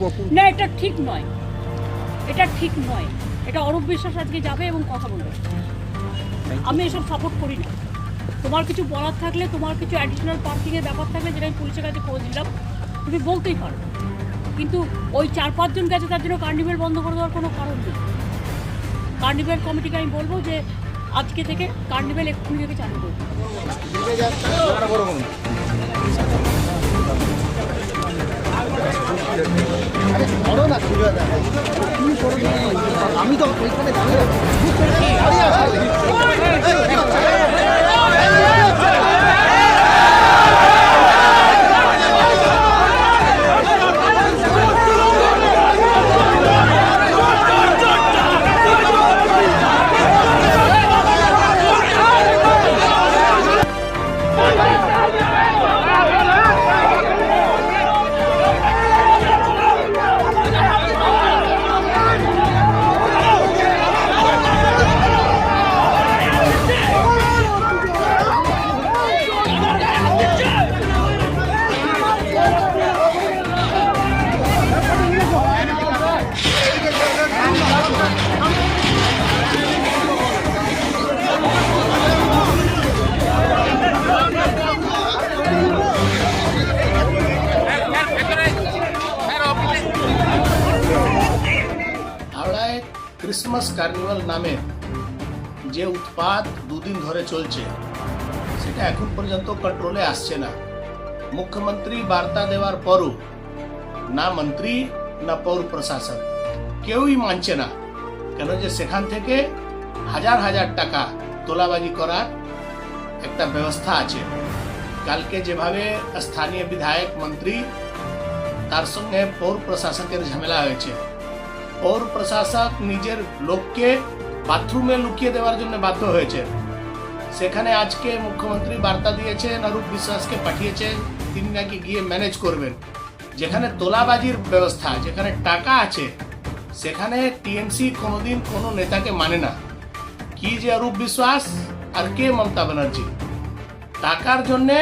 না, এটা ঠিক নয়, এটা ঠিক নয়। এটা অরূপ বিশ্বাস আজকে যাবে এবং কথা বলবে। আমি এসব সাপোর্ট করি না। তোমার কিছু বলার থাকলে, তোমার কিছু অ্যাডিশনাল পার্কিংয়ের ব্যাপার থাকলে, যেটা আমি পুলিশের কাছে খোঁজ দিলাম, তুমি বলতেই পারো। কিন্তু ওই 4-5 জন গেছে তার জন্য কার্নিভেল বন্ধ করে দেওয়ার কোনো কারণ নেই। কার্নিভেল কমিটিকে আমি বলবো যে আজকে থেকে কার্নিভেল এক্ষুনি থেকে চালু করবে। আমি তো ওইখানে দাঁড়িয়ে ক্রিসমাস কার্নিভাল নামে যে উৎপাত দুদিন ধরে চলছে সেটা এখন পর্যন্ত কন্ট্রোলে আসছে না। মুখ্যমন্ত্রী বার্তা দেওয়ার পরও না মন্ত্রী না পৌর প্রশাসন কেউই মানছে না, কেন যে সেখান থেকে হাজার হাজার টাকা তোলাবাজি করার একটা ব্যবস্থা আছে। কালকে যেভাবে স্থানীয় বিধায়ক মন্ত্রী তার সঙ্গে পৌর প্রশাসকের ঝামেলা হয়েছে, পৌর প্রশাসক নিজের লোককে বাথরুমে লুকিয়ে দেওয়ার জন্য বাধ্য হয়েছে। সেখানে আজকে মুখ্যমন্ত্রী বার্তা দিয়েছেন, অরূপ বিশ্বাসকে পাঠিয়েছেন, তিনি নাকি গিয়ে ম্যানেজ করবেন। যেখানে তোলাবাজির ব্যবস্থা, যেখানে টাকা আছে, সেখানে টিএমসি কোনোদিন কোনো নেতাকে মানে না। কি যে অরূপ বিশ্বাস আর কে মমতা ব্যানার্জি, টাকার জন্যে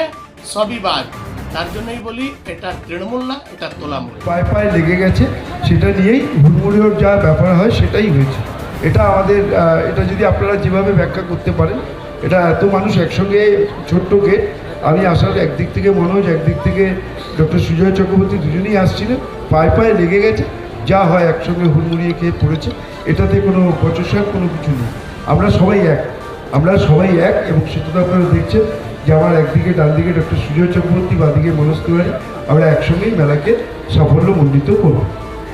সবই বাদ। তার জন্যই বলি এটা তৃণমূল না, এটা তোলামূল। পায়ে পায়ে লেগে গেছে, সেটা নিয়েই হুড়মুড়ির যা ব্যাপার হয় সেটাই হয়েছে। এটা আমাদের এটা যদি আপনারা যেভাবে ব্যাখ্যা করতে পারেন, এটা এত মানুষ একসঙ্গে, ছোট্ট গেট, আমি আসার একদিক থেকে মনোজ, একদিক থেকে ডক্টর সুজয় চক্রবর্তী দুজনেই আসছিলেন, পায়ে পায়ে লেগে গেছে, যা হয় একসঙ্গে হুড়মুড়িয়ে খেয়ে পড়েছে। এটাতে কোনো প্রচেষ্টার কোনো কিছু নেই। আমরা সবাই এক, আমরা সবাই এক, এবং সেটা তো আপনারা দেখছেন যে আমার একদিকে ডান দিকে ডক্টর সুজয় চক্রবর্তী, বাদিকে মনোজ তিওয়ারি, আমরা একসঙ্গেই মেলাকে সাফল্যমণ্ডিত করব।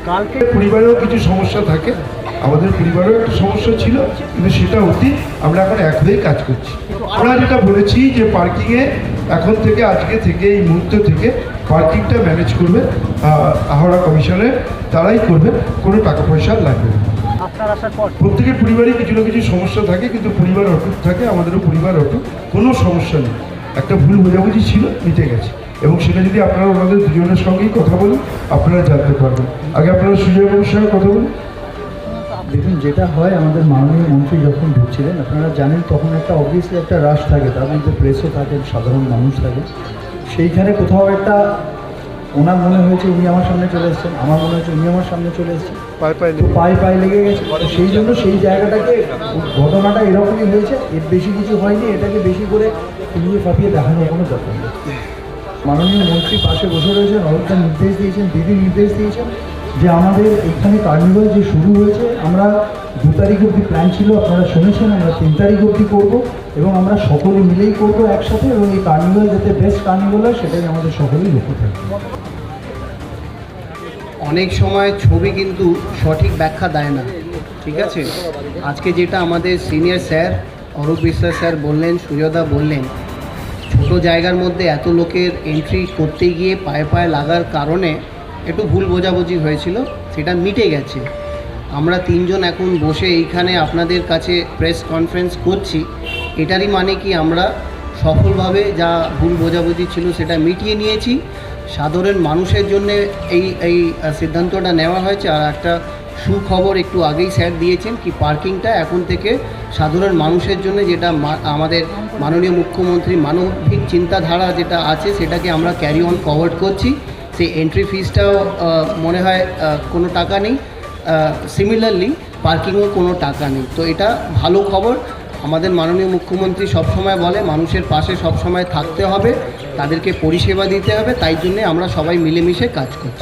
কালকে পরিবারেও কিছু সমস্যা থাকে, আমাদের পরিবারেও একটা সমস্যা ছিল, কিন্তু সেটা অতীত। আমরা এখন এক হয়েই কাজ করছি। আমরা যেটা বলেছি যে পার্কিংয়ে এখন থেকে, আজকে থেকে, এই মুহূর্ত থেকে পার্কিংটা ম্যানেজ করবে হাওড়া কমিশনের, তারাই করবে, কোনো টাকা পয়সা লাগবে না। প্রত্যেকের পরিবারে কিছু না কিছু সমস্যা থাকে, কিন্তু পরিবার অটুট থাকে, আমাদেরও পরিবার অটুট, কোনো সমস্যা নেই। একটা ভুল বোঝাবুঝি ছিল, মিটে গেছে, এবং সেটা যদি আপনারা ওনাদের দুজনের সঙ্গেই কথা বলেন আপনারা জানতে পারবেন। আগে আপনারা সুজয়বাবুর সঙ্গে কথা বলুন। দেখুন, যেটা হয়, আমাদের মাননীয় মন্ত্রী যখন ঢুকছিলেন, আপনারা জানেন, তখন একটা অবভিয়াসলি একটা রাশ থাকে, তার মধ্যে প্রেসও থাকে, সাধারণ মানুষ থাকে। সেইখানে কোথাও একটা ওনার মনে হয়েছে উনি আমার সামনে চলে এসেছেন, আমার মনে হয়েছে উনি আমার সামনে চলে এসেছেন, পায়ে পায়ে লেগে গেছে। সেই জন্য সেই জায়গাটাকে, ঘটনাটা এরকমই হয়েছে, এর বেশি কিছু হয়নি। এটাকে বেশি করে ফুলিয়ে ফাঁপিয়ে দেখানোর কোনো দরকার নেই। মাননীয় মন্ত্রী পাশে বসে রয়েছেন, অনেকটা নির্দেশ দিয়েছেন, দিদি নির্দেশ দিয়েছেন যে আমাদের এখানে কার্নিভাল যে শুরু হয়েছে, আমরা 2 তারিখ অবধি প্ল্যান ছিল, আপনারা শুনেছেন, আমরা 3 তারিখ অবধি করবো, এবং আমরা সকলে মিলেই করবো একসাথে, এবং এই কার্নিভাল যাতে বেস্ট কার্নিভাল হয় সেটাই আমাদের সকলেই লক্ষ্য থাকবে। অনেক সময় ছবি কিন্তু সঠিক ব্যাখ্যা দেয় না, ঠিক আছে? আজকে যেটা আমাদের senior sir Arup Biswas sir বললেন, সুজাদা বললেন, ছোট জায়গার মধ্যে এত লোকের এন্ট্রি করতে গিয়ে পায়ে পায়ে লাগার কারণে একটু ভুল বোঝাবুঝি হয়েছিল, সেটা মিটে গেছে। আমরা 3 জন এখন বসে এইখানে আপনাদের কাছে প্রেস কনফারেন্স করছি, এটারই মানে কি আমরা সফলভাবে যা ভুল বোঝাবুঝি ছিল সেটা মিটিয়ে নিয়েছি। সাধারণ মানুষের জন্য এই সিদ্ধান্তটা নেওয়া হয়েছে। আর একটা সুখবর একটু আগেই স্যার দিয়েছেন কি পার্কিংটা এখন থেকে সাধারণ মানুষের জন্য, যেটা আমাদের মাননীয় মুখ্যমন্ত্রী মানবিক চিন্তাধারা যেটা আছে সেটাকে আমরা ক্যারি অন ফরওয়ার্ড করছি, সেই এন্ট্রি ফিসটাও মনে হয় কোনো টাকা নেই। সিমিলারলি পার্কিংও কোনো টাকা নেই। তো এটা ভালো খবর। আমাদের মাননীয় মুখ্যমন্ত্রী সবসময় বলে মানুষের পাশে সবসময় থাকতে হবে, তাদেরকে পরিষেবা দিতে হবে, তাই জন্যে আমরা সবাই মিলেমিশে কাজ করছি।